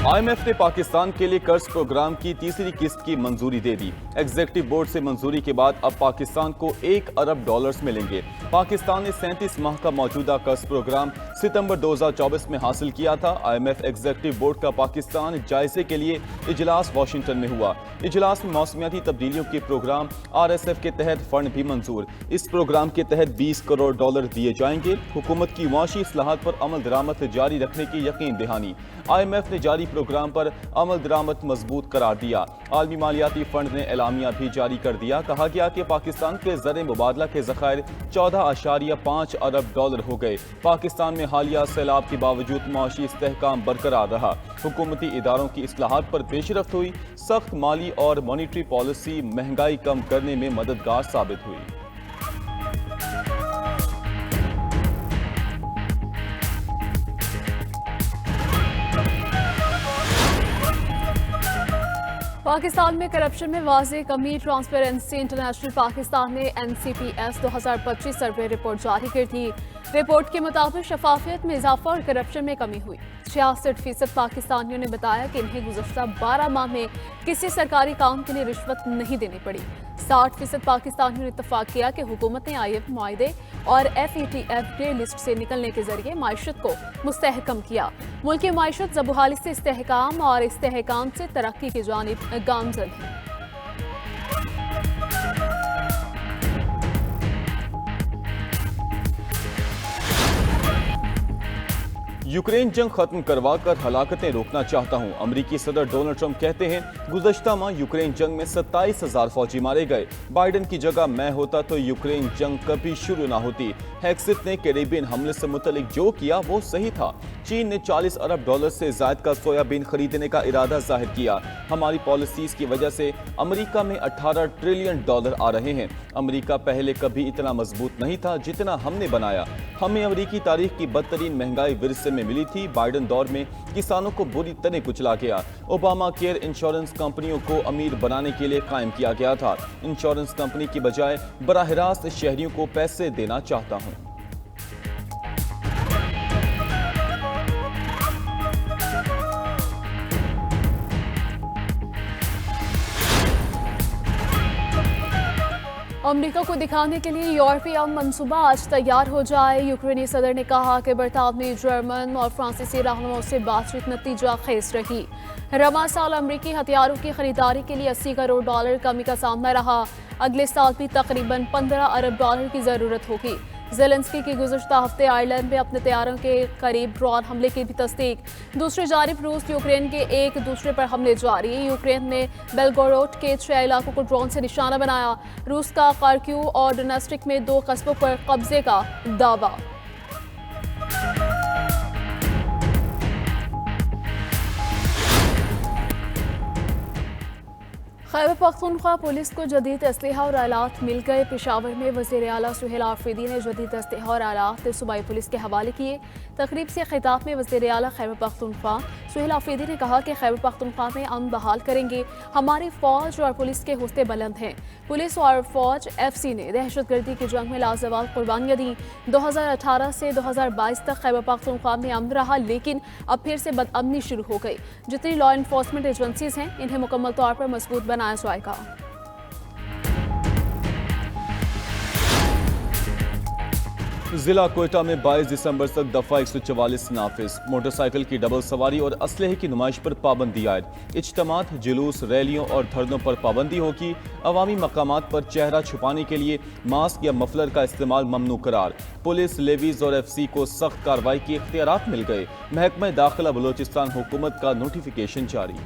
IMF ने पाकिस्तान के लिए कर्ज प्रोग्राम की तीसरी किस्त की मंजूरी दे दी। एग्जीक्यूटिव बोर्ड से मंजूरी के बाद अब पाकिस्तान को $1 अरब मिलेंगे। पाकिस्तान ने 37 माह का मौजूदा कर्ज प्रोग्राम सितंबर 2024 में हासिल किया था। IMF एग्जीक्यूटिव बोर्ड का पाकिस्तान जायजे के लिए इजलास वाशिंगटन में हुआ। इजलास में मौसमियाती तब्दीलियों के प्रोग्राम RSF के तहत फंड भी मंजूर। इस प्रोग्राम के तहत $20 करोड़ दिए जाएंगे। हुकूमत की मुआशी इस्लाहात पर अमल दरामद जारी रखने की यकीन दहानी। IMF ने जारी प्रोग्राम पर अमल दरामद मजबूत करार दिया। आलमी मालियाती फंड ने एलामिया भी जारी कर दिया। कहा गया कि पाकिस्तान के ज़र मुबादला के ज़खायर $14.5 अरब हो गए। पाकिस्तान में हालिया सैलाब के बावजूद मुआशी इस्तेहकाम बरकरार रहा। हुकूमती इदारों की इस्लाहात पर पेशरफ्त हुई। सख्त माली और मॉनिटरी पॉलिसी महंगाई कम करने में मददगार साबित हुई। पाकिस्तान में करप्शन में वाज़ेह कमी। ट्रांसपेरेंसी इंटरनेशनल पाकिस्तान ने NCPS 2025 सर्वे रिपोर्ट जारी की थी। रिपोर्ट के मुताबिक शफाफियत में इजाफा और करप्शन में कमी हुई। 66% पाकिस्तानियों ने बताया कि इन्हें गुज़श्ता 12 माह में किसी सरकारी काम के लिए रिश्वत नहीं देनी पड़ी। 60% पाकिस्तानियों ने इत्तफाक किया कि हुकूमत ने IMF मुआहदे और FATF ग्रे लिस्ट से निकलने के जरिए माइशत को मुस्तहकम किया। मुल्क की माइशत ज़बूहाली से इस्तेहकाम और इस्तेहकाम से तरक्की की जानिब गामज़न है। यूक्रेन जंग खत्म करवा कर हलाकतें रोकना चाहता हूं। अमरीकी सदर डोनाल्ड ट्रंप कहते हैं गुज़श्ता माह यूक्रेन जंग में 27,000 फौजी मारे गए। बाइडन की जगह मैं होता तो यूक्रेन जंग कभी शुरू ना होती। हेक्सित ने कैरेबियन हमले से मुतलिक जो किया वो सही था। चीन ने $40 अरब से ज़ायद का सोयाबीन खरीदने का इरादा जाहिर किया। हमारी पॉलिसीज की वजह से अमरीका में $18 ट्रिलियन आ रहे हैं। अमरीका पहले कभी इतना मजबूत नहीं था जितना हमने बनाया। हमें अमरीकी तारीख की बदतरीन महंगाई विरसे में मिली थी। बाइडन दौर में किसानों को बुरी तरह कुचला गया। ओबामा केयर इंश्योरेंस कंपनियों को अमीर बनाने के लिए कायम किया गया था। इंश्योरेंस कंपनी की बजाय बराह रास्त शहरियों को पैसे देना चाहता हूं। अमेरिका को दिखाने के लिए यूरोपीय मंसूबा आज तैयार हो जाए। यूक्रेनी सदर ने कहा कि बरतानवी, जर्मन और फ्रांसीसी रहनुमाओं से बातचीत नतीजा खेज रही। रवा साल अमेरिकी हथियारों की खरीदारी के लिए $80 करोड़ कमी का सामना रहा। अगले साल भी तकरीबन $15 अरब की जरूरत होगी। ज़ेलेंस्की की गुज़श्ता हफ्ते आयरलैंड में अपने तैयारों के करीब ड्रोन हमले की भी तस्दीक। दूसरी जानिब रूस यूक्रेन के एक दूसरे पर हमले जारी। यूक्रेन ने बेलगोरोड के 6 इलाकों को ड्रोन से निशाना बनाया। रूस का खार्किव और डोनेस्टिक में 2 कस्बों पर कब्जे का दावा। खैबर पख्तूनख्वा पुलिस को जदीद असलहा और आलात मिल गए। पेशावर में वज़ीर आला सुहेल आफरीदी ने जदीद असलहा और आलात सूबाई पुलिस के हवाले किए। तकरीब से खिताब में वज़ीर आला खैबर पख्तूनख्वा सुहेल आफरीदी ने कहा कि खैबर पख्तूनख्वा में अमन बहाल करेंगे। हमारी फौज और पुलिस के हुस्ते बुलंद हैं। पुलिस और फौज FC ने दहशतगर्दी की जंग में लाजवाब कुर्बानियाँ दी। 2018 से 2022 तक खैबर पख्तूनख्वा में अमन रहा, लेकिन अब फिर से बदअमनी शुरू हो गई। जितनी लॉ इन्फोर्समेंट एजेंसीज हैं इन्हें मुकम्मल तौर पर मजबूत बनाया जाएगा। जिला कोयटा में 22 दिसंबर तक दफा 144 नाफिज। मोटरसाइकिल की डबल सवारी और असलहे की नुमाइश पर पाबंदी आयद। इज्तिमात, जुलूस, रैलियों और धरनों पर पाबंदी होगी। अवामी मकामात पर चेहरा छुपाने के लिए मास्क या मफलर का इस्तेमाल ममनू करार। पुलिस, लेवीज और FC को सख्त कार्रवाई के इख्तियारात मिल गए। महकमा दाखिला बलोचिस्तान हुकूमत का नोटिफिकेशन जारी।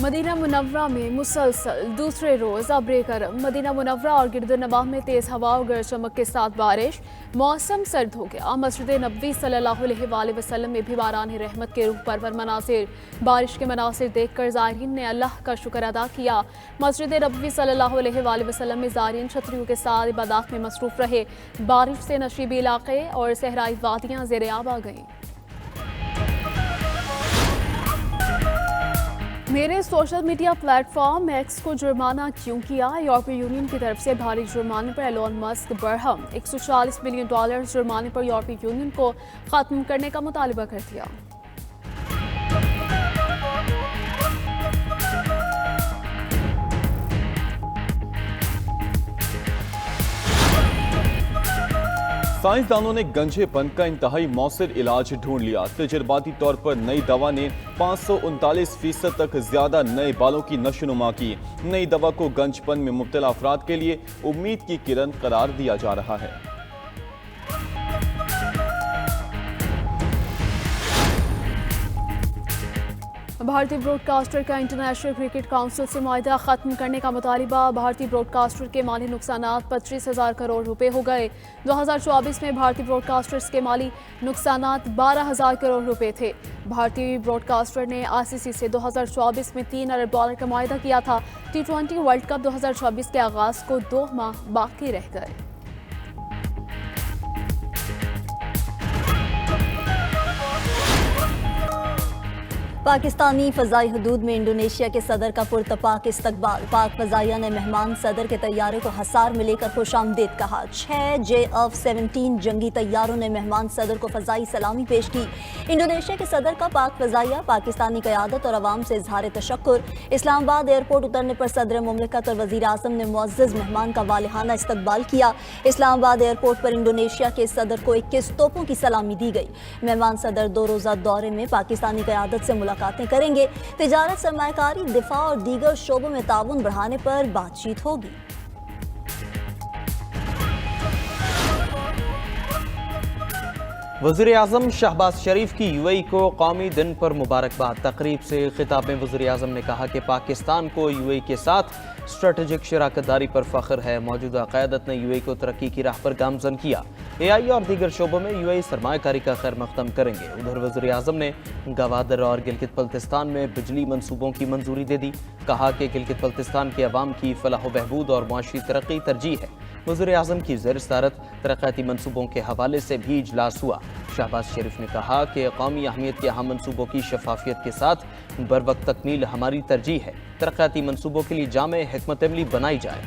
मदीना मुनव्वरा में मुसलसल दूसरे रोज अब्रे करम। मदीना मुनव्वरा और गिरदुनवाह में तेज हवा और गरज चमक के साथ बारिश। मौसम सर्द हो गया। मस्जिद नबवी सल्लल्लाहु अलैहि वसल्लम में भी बारान रहमत के रूह परवर मनासिर। बारिश के मनासिर देखकर ज़ायरीन ने अल्लाह का शुक्र अदा किया। मस्जिद नबवी सल्लल्लाहु अलैहि वसल्लम में ज़ायरीन छतरियों के साथ इबादत में मसरूफ रहे। बारिश से नशीबी इलाके और सहराई वादियाँ ज़ेर-ए-आब आ गईं। मेरे सोशल मीडिया प्लेटफॉर्म एक्स को जुर्माना क्यों किया? यूरोपीय यूनियन की तरफ से भारी जुर्माने पर एलोन मस्क बरहम। $140 बिलियन जुर्माने पर यूरोपीय यूनियन को खत्म करने का मुतालबा कर दिया। साइंसदानों ने गंजेपन का इंतहाई मौसर इलाज ढूंढ लिया। तजर्बाती तौर पर नई दवा ने 539% तक ज्यादा नए बालों की नशोनुमा की। नई दवा को गंजपन में मुब्तला अफराद के लिए उम्मीद की किरण करार दिया जा रहा है। भारतीय ब्रॉडकास्टर का इंटरनेशनल क्रिकेट काउंसिल से मुआहदा खत्म करने का मुतालिबा। भारतीय ब्रॉडकास्टर के माली नुकसानात 25,000 करोड़ रुपए हो गए। 2024 में भारतीय ब्रॉडकास्टर्स के माली नुकसानात 12,000 करोड़ रुपए थे। भारतीय ब्रॉडकास्टर ने आईसीसी से 2024 में $3 अरब का मुआहदा किया था। T20 वर्ल्ड कप 2026 के आगाज को 2 माह बाकी रह गए। पाकिस्तानी फ़ज़ाई हदूद में इंडोनेशिया के सदर का पुरतपाक इस्तकबाल। पाक फ़ज़ाइया ने मेहमान सदर के तैयारे को हसार में लेकर खुशामदीद कहा। 6 JF-17 जंगी तैयारों ने मेहमान सदर को फ़ज़ाई सलामी पेश की। इंडोनेशिया के सदर का पाक फ़ज़ाइया पाकिस्तानी क़यादत और अवाम से इजहार तशक्कुर। इस्लामाबाद एयरपोर्ट उतरने पर सदर मुमलिकत और वज़ीर आज़म ने मुअज़्ज़ज़ मेहमान का वालिहाना इस्तकबाल किया। इस्लामाबाद एयरपोर्ट पर इंडोनेशिया के सदर को 21 तोपों की सलामी दी गई। मेहमान सदर 2 रोज़ा दौरे में पाकिस्तानी क़यादत से मुलाकातें करेंगे। तिजारत, सरमायाकारी, दिफा और दीगर शोबों में ताउन बढ़ाने पर बातचीत होगी। वज़ीर आज़म शहबाज शरीफ की यूएई को कौमी दिन पर मुबारकबाद। तकरीब से खिताब में वज़ीर आज़म ने कहा कि पाकिस्तान को यूएई के साथ स्ट्रेटेजिक शराकतदारी पर फ़ख्र है। मौजूदा क़यादत ने यूएई को तरक्की की राह पर गामज़न किया। AI और दीगर शोबों में यूएई सरमायाकारी का खैर मकदम करेंगे। उधर वज़ीर आज़म ने गवादर और गिलगित बल्तिस्तान में बिजली मनसूबों की मंजूरी दे दी। कहा कि गिलगित बल्तिस्तान के अवाम की फलाह व बहबूद और मुआशी तरक्की तरजीह है। वज़ीर आज़म की ज़ेर सदारत तरक्याती मनसूबों के हवाले से भी इजलास हुआ। शहबाज शरीफ ने कहा कि कौमी अहमियत के अहम मनसूबों की शफाफियत के साथ बरवक्त तकमील हमारी तरजीह है। तरक्याती मनसूबों के लिए जामे हिकमत अमली बनाई जाए।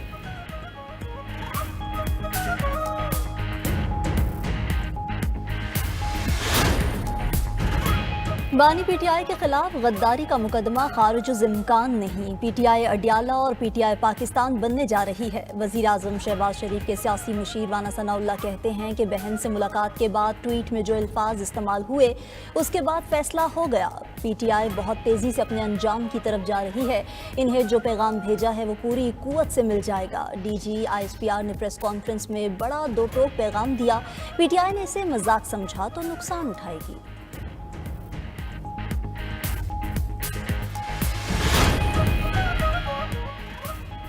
बानी पीटीआई के खिलाफ गद्दारी का मुकदमा खारिज इम्कान नहीं। पीटीआई अडियाला और पीटीआई पाकिस्तान बनने जा रही है। वज़ीर आज़म शहबाज शरीफ के सियासी मुशीर राना सनाउल्लाह कहते हैं कि बहन से मुलाकात के बाद ट्वीट में जो अल्फाज इस्तेमाल हुए उसके बाद फैसला हो गया। पीटीआई बहुत तेज़ी से अपने अंजाम की तरफ जा रही है। इन्हें जो पैगाम भेजा है वो पूरी कुव्वत से मिल जाएगा। DG ISPR ने प्रेस कॉन्फ्रेंस में बड़ा दो टोक पैगाम दिया। पीटीआई ने इसे मजाक समझा तो नुकसान उठाएगी।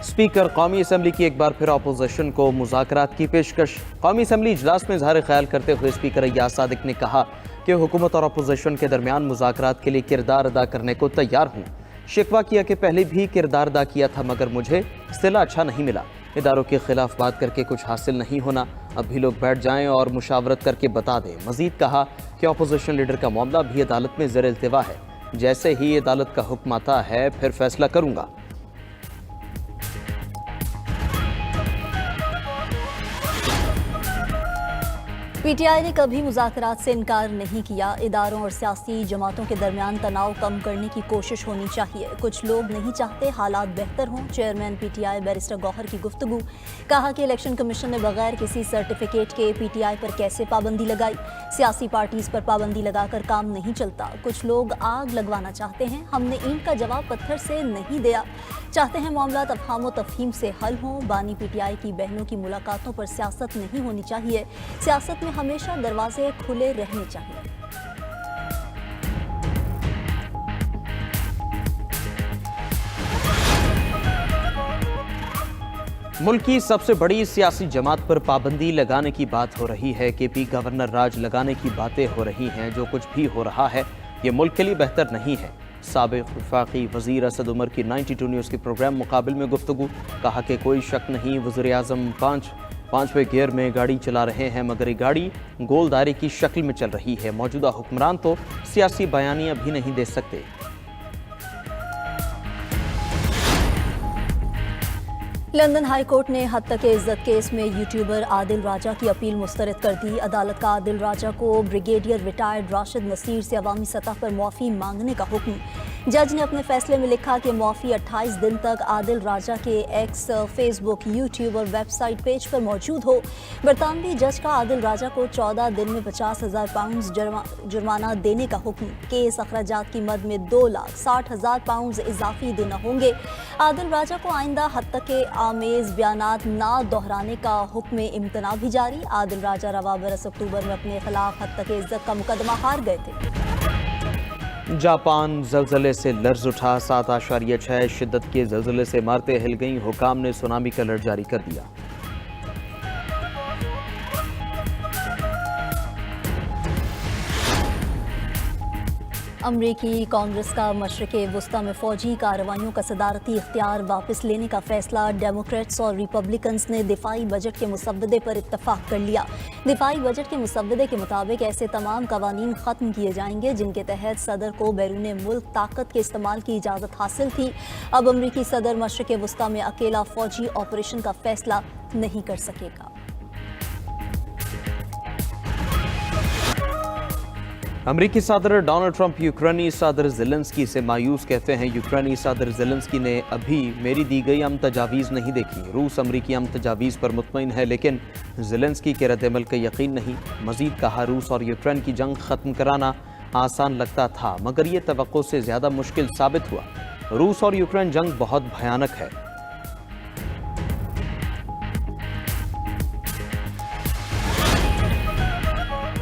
स्पीकर कौमी असम्बली की एक बार फिर अपोजिशन को मुज़ाकरात की पेशकश। कौमी असम्बली इजलास में इज़हार ख्याल करते हुए स्पीकर अय्याज सादिक ने कहा कि हुकूमत और अपोजिशन के दरमियान मुज़ाकरात के लिए किरदार अदा करने को तैयार हूँ। शिकवा किया कि पहले भी किरदार अदा किया था मगर मुझे सिला अच्छा नहीं मिला। इदारों के खिलाफ बात करके कुछ हासिल नहीं होना। अब भी लोग बैठ जाएं और मुशावरत करके बता दें। मजीद कहा कि अपोजिशन लीडर का मामला भी अदालत में ज़ेर इल्तिवा है। जैसे ही अदालत का हुक्म आता है फिर फैसला करूँगा। पीटीआई ने कभी मुज़ाकरात से इनकार नहीं किया। इदारों और सियासी जमातों के दरमियान तनाव कम करने की कोशिश होनी चाहिए। कुछ लोग नहीं चाहते हालात बेहतर हों। चेयरमैन पीटीआई बैरिस्टर गौहर की गुफ्तगू। कहा कि इलेक्शन कमीशन ने बगैर किसी सर्टिफिकेट के पीटीआई पर कैसे पाबंदी लगाई। सियासी पार्टीज पर पाबंदी लगाकर काम नहीं चलता। कुछ लोग आग लगवाना चाहते हैं। हमने ईंट का जवाब पत्थर से नहीं दिया। चाहते हैं मामला तफहाम व तफहीम से हल हों। बानी पीटीआई की बहनों की मुलाकातों पर सियासत नहीं होनी चाहिए। सियासत में हमेशा दरवाजे खुले रहने चाहिए। मुल्क की सबसे बड़ी सियासी जमात पर पाबंदी लगाने की बात हो रही है। केपी गवर्नर राज लगाने की बातें हो रही हैं। जो कुछ भी हो रहा है ये मुल्क के लिए बेहतर नहीं है। साबिक वफाकी वज़ीर असद उमर की 92 न्यूज़ के प्रोग्राम मुकाबिल में गुफ्तगू। कहा कि कोई शक नहीं वज़ीर आज़म पाँचवें गियर में गाड़ी चला रहे हैं मगर ये गाड़ी गोल दायरे की शक्ल में चल रही है। मौजूदा हुक्मरान तो सियासी बयानियाँ भी नहीं दे सकते। लंदन हाई कोर्ट ने हद तक इज्जत केस में यूट्यूबर आदिल राजा की अपील मुस्तरद कर दी। अदालत का आदिल राजा को ब्रिगेडियर रिटायर्ड राशिद नसीर से अवामी सतह पर मुआफ़ी मांगने का हुक्म। जज ने अपने फैसले में लिखा कि मुआफ़ी 28 दिन तक आदिल राजा के एक्स, फेसबुक, यूट्यूब और वेबसाइट पेज पर मौजूद हो। बरतानवी जज का आदिल राजा को 14 दिन में 50,000 पाउंड जुर्माना देने का हुक्म। केस अखराजात की मद में 2,60,000 पाउंड इजाफी देना होंगे। आदिल राजा को आइंदा हद तक के आमेज बयानात ना दोहराने का हुक्म इम्तना भी जारी। आदिल राजा रवा बरस अक्टूबर में अपने खिलाफ हद तक इज्जत का मुकदमा हार गए थे। जापान जल्जले से लर्ज उठा। 7.6 शिद्दत के जल्जले से इमारतें हिल गईं। हुकाम ने सुनामी का अलर्ट जारी कर दिया। अमरीकी कांग्रेस का मशरिक़े वुस्ता में फ़ौजी कार्रवाइयों का सदारती इख्तियार वापस लेने का फैसला। डेमोक्रेट्स और रिपब्लिकन्स ने दिफाई बजट के मुसव्वदे पर इत्तफाक कर लिया। दिफाई बजट के मुसव्वदे के मुताबिक ऐसे तमाम कवानीन ख़त्म किए जाएंगे जिनके तहत सदर को बैरून मुल्क ताकत के इस्तेमाल की इजाज़त हासिल थी। अब अमरीकी सदर मशरिक़े वुस्ता में अकेला फ़ौजी ऑपरेशन का फैसला नहीं कर सकेगा। अमरीकी सदर डोनाल्ड ट्रंप यूक्रेनी सदर ज़ेलेंस्की से मायूस कहते हैं। यूक्रेनी सदर ज़ेलेंस्की ने अभी मेरी दी गई अमन तजावीज़ नहीं देखी। रूस अमरीकी अमन तजावीज़ पर मुतमईन है लेकिन ज़ेलेंस्की के रद्द-ए-अमल का यकीन नहीं। मज़ीद कहा, रूस और यूक्रेन की जंग ख़त्म कराना आसान लगता था मगर ये तवक्को से ज़्यादा मुश्किल साबित हुआ। रूस और यूक्रेन जंग बहुत भयानक है।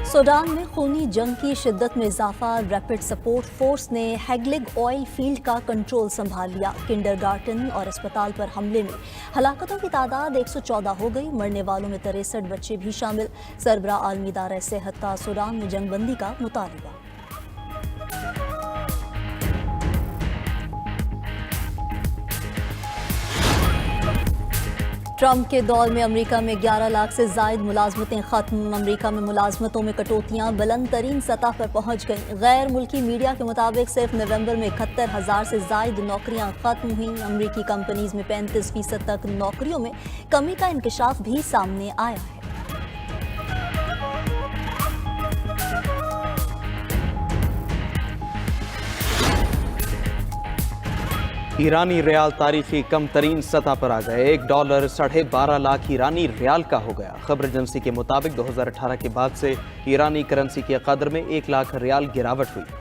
सूडान में खूनी जंग की शिद्दत में इजाफा। रैपिड सपोर्ट फोर्स ने हैगलिग ऑयल फील्ड का कंट्रोल संभाल लिया। किंडरगार्टन और अस्पताल पर हमले में हलाकतों की तादाद 114 हो गई। मरने वालों में 63 बच्चे भी शामिल। सरबरा आलमी इदारा सेहत का सूडान में जंगबंदी का मुतालबा। ट्रंप के दौर में अमेरिका में 11 लाख से जायद मुलाजमतें खत्म। अमेरिका में मुलाजमतों में कटौतियां बुलंद तरीन सतह पर पहुंच गईं। गैर मुल्की मीडिया के मुताबिक सिर्फ नवंबर में 71,000 से जायद नौकरियां खत्म हुई। अमेरिकी कंपनीज में 35% तक नौकरियों में कमी का इंकशाफ भी सामने आया है। ईरानी रियाल तारीखी कम तरीन सतह पर आ गए। $1 12.5 लाख ईरानी रियाल का हो गया। खबर एजेंसी के मुताबिक 2018 के बाद से ईरानी करेंसी के कदर में 1 लाख रियाल गिरावट हुई।